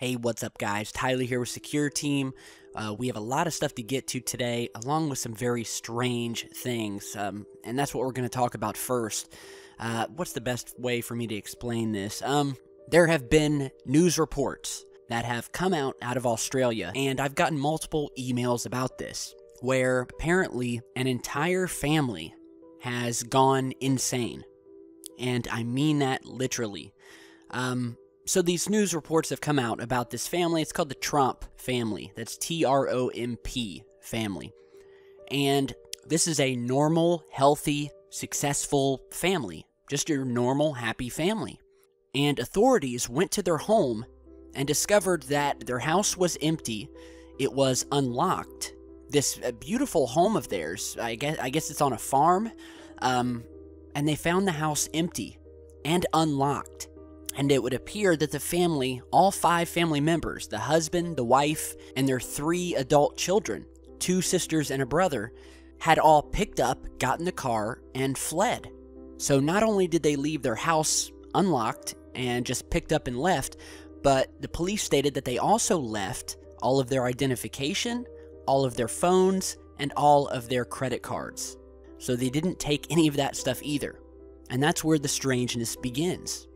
Hey, what's up, guys? Tyler here with Secureteam. We have a lot of stuff to get to today, along with some very strange things, and that's what we're going to talk about first. What's the best way for me to explain this? There have been news reports that have come out of Australia, and I've gotten multiple emails about this, where apparently an entire family has gone insane, and I mean that literally. So these news reports have come out about this family. It's called the Tromp family. That's T-R-O-M-P family. And this is a normal, healthy, successful family. Just your normal, happy family. And authorities went to their home and discovered that their house was empty. It was unlocked. This beautiful home of theirs, I guess it's on a farm, and they found the house empty and unlocked. And it would appear that the family, all 5 family members, the husband, the wife, and their 3 adult children, 2 sisters and a brother, had all picked up, got in the car, and fled. So not only did they leave their house unlocked and just picked up and left, but the police stated that they also left all of their identification, all of their phones, and all of their credit cards. So they didn't take any of that stuff either. And that's where the strangeness begins.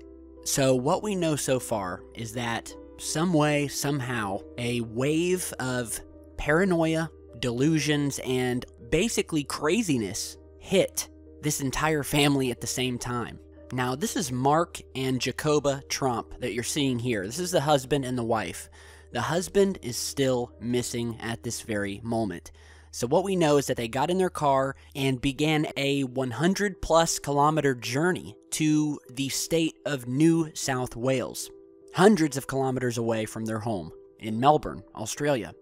So what we know so far is that some way, somehow, a wave of paranoia, delusions, and basically craziness hit this entire family at the same time. Now, this is Mark and Jacoba Tromp that you're seeing here. This is the husband and the wife. The husband is still missing at this very moment. So what we know is that they got in their car and began a 100+ kilometer journey to the state of New South Wales, hundreds of kilometers away from their home in Melbourne, Australia.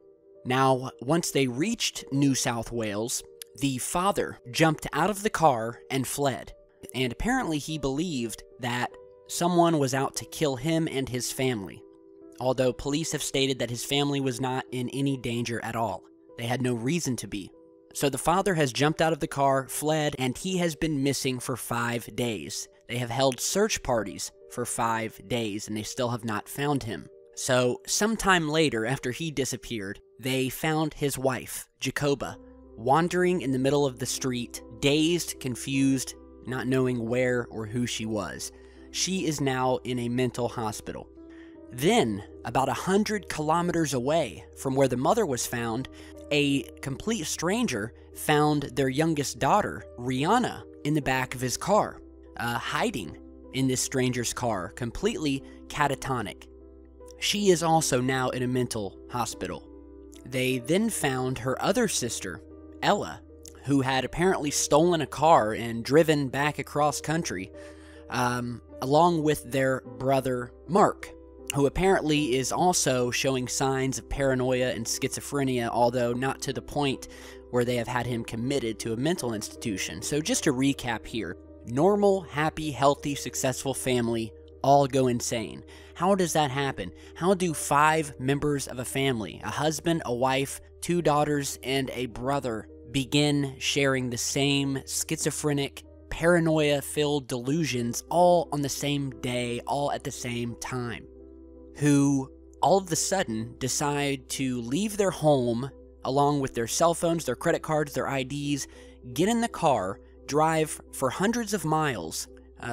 Now, once they reached New South Wales, the father jumped out of the car and fled. And apparently he believed that someone was out to kill him and his family, although police have stated that his family was not in any danger at all. They had no reason to be. So the father has jumped out of the car, fled, and he has been missing for 5 days. They have held search parties for 5 days, and they still have not found him. So sometime later, after he disappeared, they found his wife, Jacoba, wandering in the middle of the street, dazed, confused, not knowing where or who she was. She is now in a mental hospital. Then, about 100 kilometers away from where the mother was found, a complete stranger found their youngest daughter, Rihanna, in the back of his car, hiding in this stranger's car, completely catatonic. She is also now in a mental hospital. They then found her other sister, Ella, who had apparently stolen a car and driven back across country, along with their brother, Mark, who apparently is also showing signs of paranoia and schizophrenia, although not to the point where they have had him committed to a mental institution. So just to recap here, normal, happy, healthy, successful family all go insane. How does that happen? How do 5 members of a family, a husband, a wife, 2 daughters, and a brother, begin sharing the same schizophrenic, paranoia-filled delusions all on the same day, all at the same time? Who all of a sudden decide to leave their home along with their cell phones, their credit cards, their IDs, get in the car, drive for hundreds of miles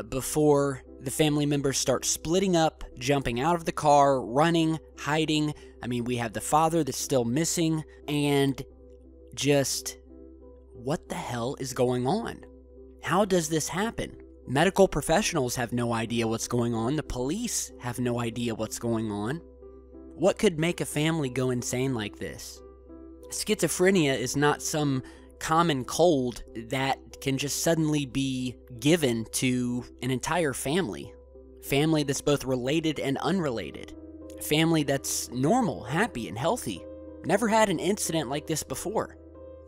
before the family members start splitting up, jumping out of the car, running, hiding. I mean, we have the father that's still missing, and just what the hell is going on? How does this happen? Medical professionals have no idea what's going on. The police have no idea what's going on. What could make a family go insane like this? Schizophrenia is not some common cold that can just suddenly be given to an entire family. Family that's both related and unrelated. Family that's normal, happy, and healthy. Never had an incident like this before.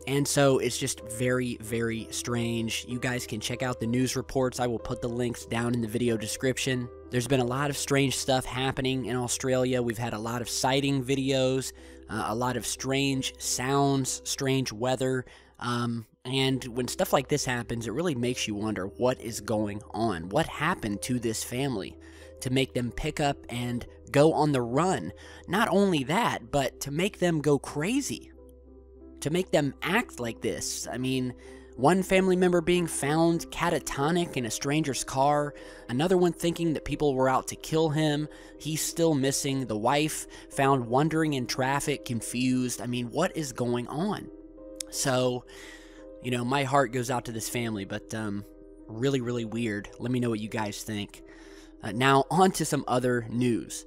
And so it's just very, very strange. You guys can check out the news reports. I will put the links down in the video description. There's been a lot of strange stuff happening in Australia. We've had a lot of sighting videos, a lot of strange sounds, strange weather. And when stuff like this happens, it really makes you wonder what is going on. What happened to this family to make them pick up and go on the run. Not only that, but to make them go crazy, to make them act like this. I mean, one family member being found catatonic in a stranger's car, another one thinking that people were out to kill him, he's still missing, the wife found wandering in traffic, confused. I mean, what is going on? So, you know, my heart goes out to this family, but really, really weird. Let me know what you guys think. Now, on to some other news.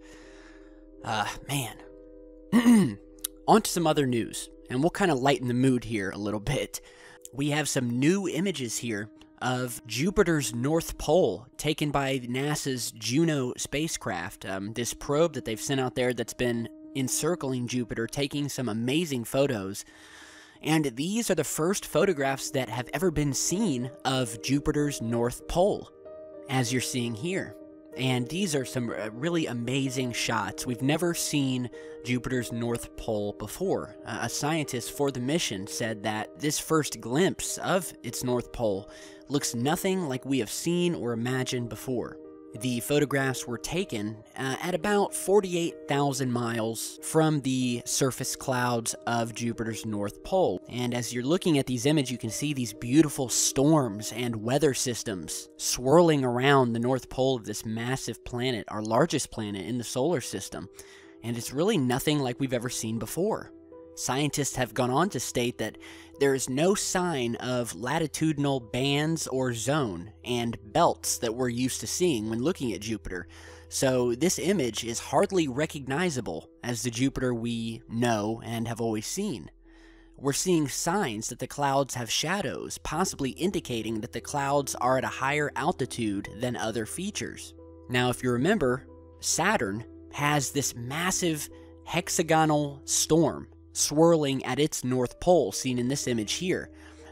On to some other news, and we'll kind of lighten the mood here a little bit. We have some new images here of Jupiter's North Pole taken by NASA's Juno spacecraft, this probe that they've sent out there that's been encircling Jupiter, taking some amazing photos. And these are the first photographs that have ever been seen of Jupiter's North Pole, as you're seeing here. And these are some really amazing shots. We've never seen Jupiter's North Pole before. A scientist for the mission said that this first glimpse of its North Pole looks nothing like we have seen or imagined before. The photographs were taken at about 48,000 miles from the surface clouds of Jupiter's North Pole. And as you're looking at these images, you can see these beautiful storms and weather systems swirling around the North Pole of this massive planet, our largest planet in the solar system. And it's really nothing like we've ever seen before. Scientists have gone on to state that there is no sign of latitudinal bands or zone and belts that we're used to seeing when looking at Jupiter. So this image is hardly recognizable as the Jupiter we know and have always seen. We're seeing signs that the clouds have shadows, possibly indicating that the clouds are at a higher altitude than other features. Now, if you remember, Saturn has this massive hexagonal storm swirling at its North Pole, seen in this image here.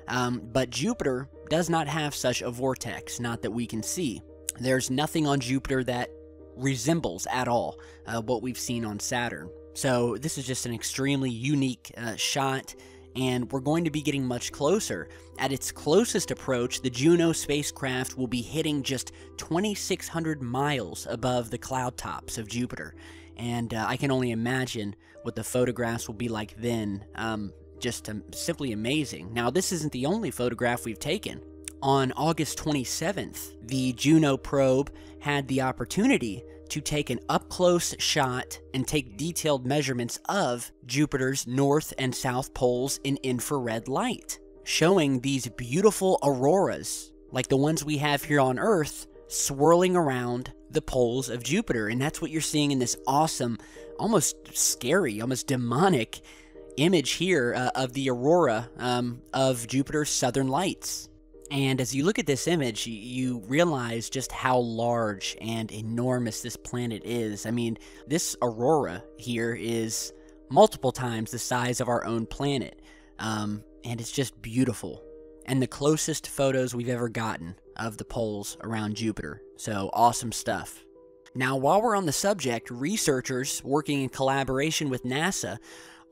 But Jupiter does not have such a vortex, not that we can see. There's nothing on Jupiter that resembles at all what we've seen on Saturn. So this is just an extremely unique shot, and we're going to be getting much closer. At its closest approach, the Juno spacecraft will be hitting just 2,600 miles above the cloud tops of Jupiter. And I can only imagine what the photographs will be like then. Just simply amazing. Now, this isn't the only photograph we've taken. On August 27th, the Juno probe had the opportunity to take an up-close shot and take detailed measurements of Jupiter's north and south poles in infrared light, showing these beautiful auroras, like the ones we have here on Earth, swirling around the poles of Jupiter. And that's what you're seeing in this awesome, almost scary, almost demonic image here of the aurora of Jupiter's southern lights. And as you look at this image, you realize just how large and enormous this planet is. I mean, this aurora here is multiple times the size of our own planet. And it's just beautiful. And the closest photos we've ever gotten of the poles around Jupiter. So awesome stuff. Now, while we're on the subject, researchers working in collaboration with NASA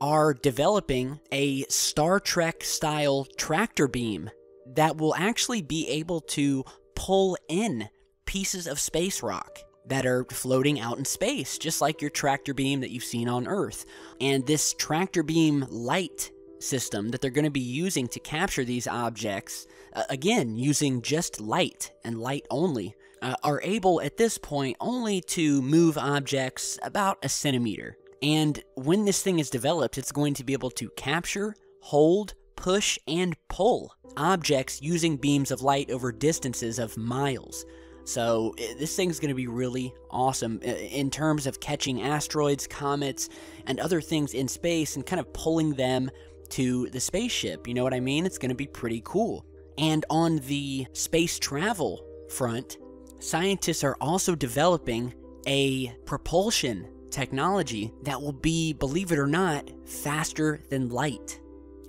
are developing a Star Trek-style tractor beam that will actually be able to pull in pieces of space rock that are floating out in space, just like your tractor beam that you've seen on Earth. And this tractor beam light system that they're going to be using to capture these objects, again, using just light and light only, are able at this point only to move objects about a centimeter. And when this thing is developed, it's going to be able to capture, hold, push, and pull objects using beams of light over distances of miles. So this thing's going to be really awesome in terms of catching asteroids, comets, and other things in space and kind of pulling them to the spaceship. You know what I mean? It's going to be pretty cool. And on the space travel front, scientists are also developing a propulsion technology that will be, believe it or not, faster than light.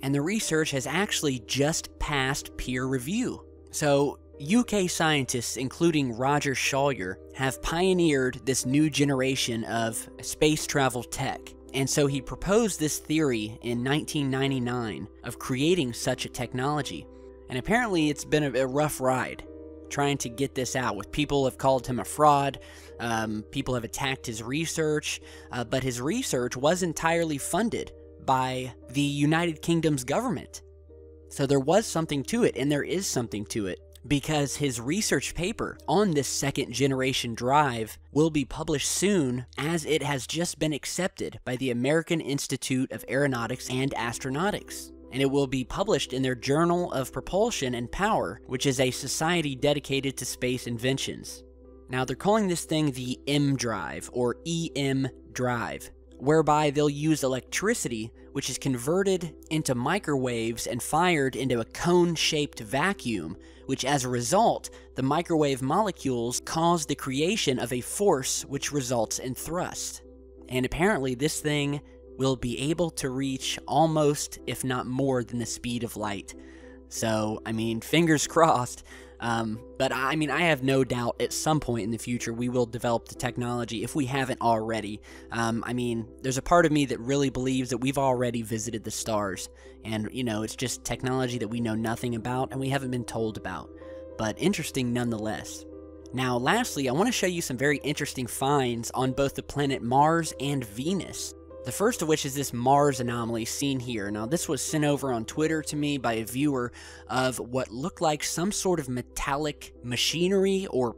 And the research has actually just passed peer review. So UK scientists, including Roger Shawyer, have pioneered this new generation of space travel tech. And so he proposed this theory in 1999 of creating such a technology. And apparently it's been a rough ride. trying to get this out. With people have called him a fraud, people have attacked his research, but his research was entirely funded by the United Kingdom's government. So there was something to it, and there is something to it, because his research paper on this second generation drive will be published soon, as it has just been accepted by the American Institute of Aeronautics and Astronautics. And it will be published in their Journal of Propulsion and Power, which is a society dedicated to space inventions. Now, they're calling this thing the M drive, or EM drive, whereby they'll use electricity, which is converted into microwaves and fired into a cone-shaped vacuum, which as a result, the microwave molecules cause the creation of a force which results in thrust. And apparently this thing will be able to reach almost, if not more, than the speed of light. So, I mean, fingers crossed. But I have no doubt at some point in the future we will develop the technology, if we haven't already. There's a part of me that really believes that we've already visited the stars, and, it's just technology that we know nothing about and we haven't been told about. But interesting nonetheless. Now, lastly, I want to show you some very interesting finds on both the planet Mars and Venus. The first of which is this Mars anomaly seen here. Now, this was sent over on Twitter to me by a viewer of what looked like some sort of metallic machinery or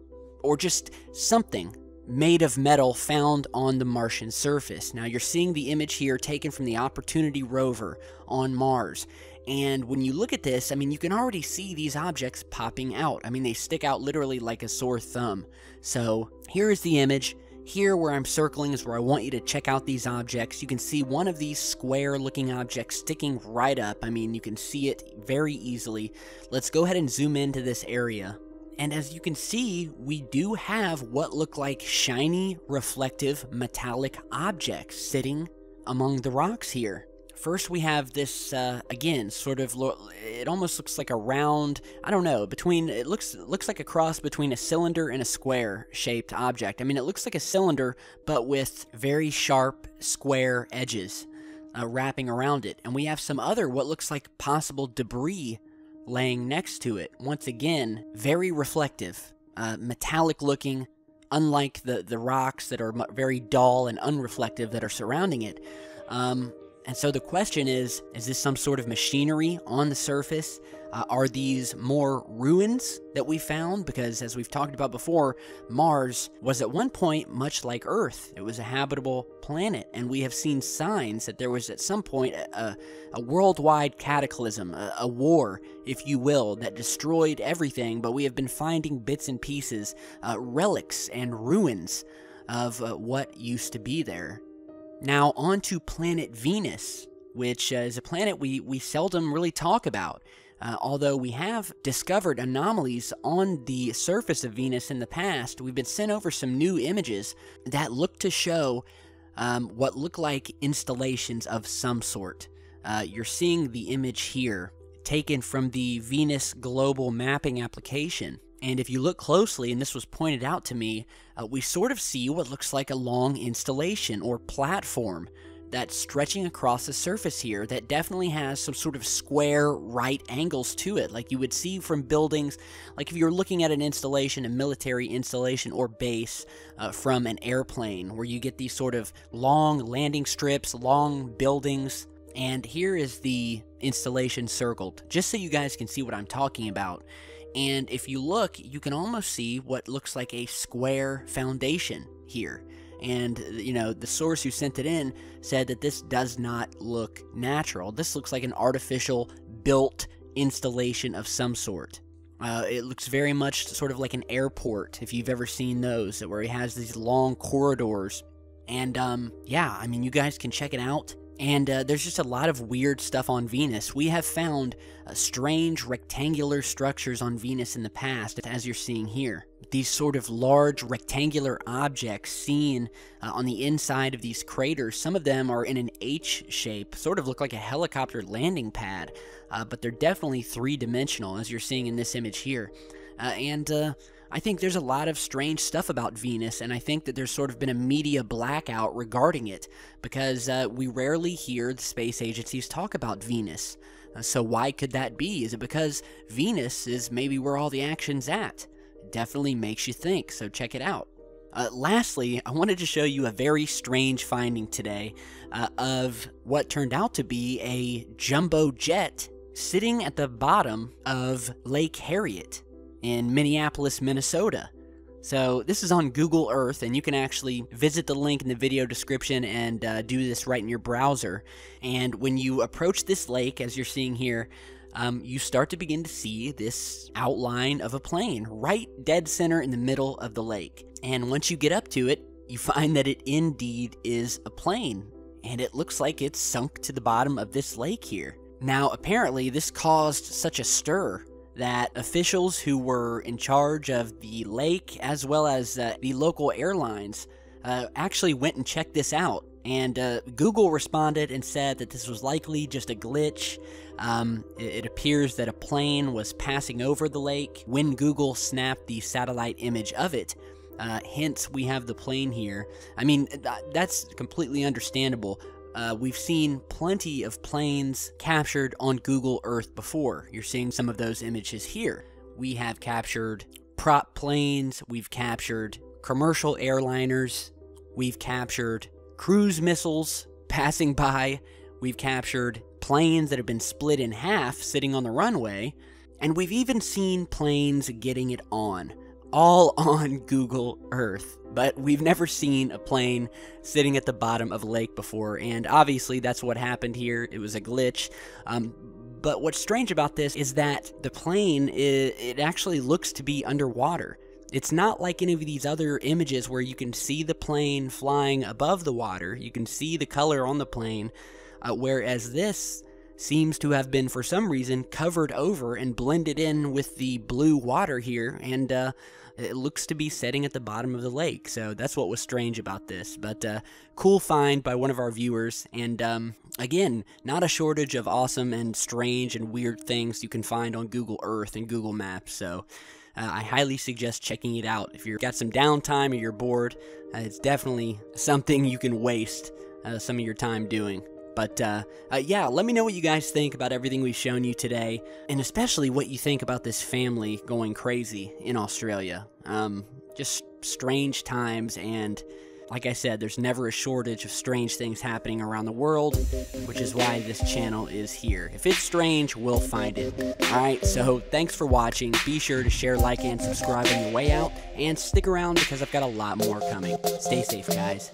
just something made of metal found on the Martian surface. Now, you're seeing the image here taken from the Opportunity rover on Mars. And when you look at this, you can already see these objects popping out. They stick out literally like a sore thumb. So, here is the image. Here where I'm circling is where I want you to check out these objects. You can see one of these square-looking objects sticking right up. You can see it very easily. Let's go ahead and zoom into this area. And as you can see, we do have what look like shiny, reflective, metallic objects sitting among the rocks here. First, we have this, again, it almost looks like a round, it looks like a cross between a cylinder and a square-shaped object. It looks like a cylinder, but with very sharp, square edges wrapping around it. And we have some other, what looks like possible debris laying next to it. Once again, very reflective, metallic-looking, unlike the rocks that are very dull and unreflective that are surrounding it. And so the question is this some sort of machinery on the surface? Are these more ruins that we found? Because as we've talked about before, Mars was at one point much like Earth. It was a habitable planet, and we have seen signs that there was at some point a worldwide cataclysm, a war, if you will, that destroyed everything, but we have been finding bits and pieces, relics and ruins of what used to be there. Now, on to planet Venus, which is a planet we seldom really talk about. Although we have discovered anomalies on the surface of Venus in the past, we've been sent over some new images that look to show what look like installations of some sort. You're seeing the image here, taken from the Venus Global Mapping application. And if you look closely, and this was pointed out to me, we sort of see what looks like a long installation or platform that's stretching across the surface here that definitely has some sort of square right angles to it, like you would see from buildings, like if you're looking at an installation, a military installation or base from an airplane, where you get these sort of long landing strips, long buildings. And here is the installation circled, just so you guys can see what I'm talking about. And if you look, you can almost see what looks like a square foundation here. And, the source who sent it in said that this does not look natural. This looks like an artificial built installation of some sort. It looks very much sort of like an airport, if you've ever seen those, where it has these long corridors. And, you guys can check it out. And there's just a lot of weird stuff on Venus. We have found strange rectangular structures on Venus in the past, as you're seeing here. These sort of large rectangular objects seen on the inside of these craters. Some of them are in an H shape, sort of look like a helicopter landing pad, but they're definitely three-dimensional, as you're seeing in this image here. I think there's a lot of strange stuff about Venus, and I think that there's sort of been a media blackout regarding it, because we rarely hear the space agencies talk about Venus. So why could that be? Is it because Venus is maybe where all the action's at? definitely makes you think, so check it out. Lastly, I wanted to show you a very strange finding today of what turned out to be a jumbo jet sitting at the bottom of Lake Harriet in Minneapolis, Minnesota. So this is on Google Earth, and you can actually visit the link in the video description and do this right in your browser. And when you approach this lake, as you're seeing here, you start to begin to see this outline of a plane right dead center in the middle of the lake. And once you get up to it, you find that it indeed is a plane, and it looks like it's sunk to the bottom of this lake here. Now, apparently, this caused such a stir that officials who were in charge of the lake, as well as the local airlines, actually went and checked this out. And Google responded and said that this was likely just a glitch. It appears that a plane was passing over the lake when Google snapped the satellite image of it. Hence, we have the plane here. I mean, that's completely understandable. We've seen plenty of planes captured on Google Earth before. You're seeing some of those images here. We have captured prop planes, we've captured commercial airliners, we've captured cruise missiles passing by, we've captured planes that have been split in half sitting on the runway, and we've even seen planes getting it on. All on Google Earth, but we've never seen a plane sitting at the bottom of a lake before, and obviously that's what happened here. It was a glitch. But what's strange about this is that the plane, it actually looks to be underwater. It's not like any of these other images where you can see the plane flying above the water. You can see the color on the plane, whereas this seems to have been, for some reason, covered over and blended in with the blue water here, and it looks to be setting at the bottom of the lake. So that's what was strange about this. But cool find by one of our viewers, and again, not a shortage of awesome and strange and weird things you can find on Google Earth and Google Maps. So I highly suggest checking it out. If you've got some downtime or you're bored, it's definitely something you can waste some of your time doing. But yeah, let me know what you guys think about everything we've shown you today, and especially what you think about this family going crazy in Australia. Just strange times, and like I said, there's never a shortage of strange things happening around the world, which is why this channel is here. If it's strange, we'll find it. Alright, so thanks for watching. Be sure to share, like, and subscribe on your way out, and stick around because I've got a lot more coming. Stay safe, guys.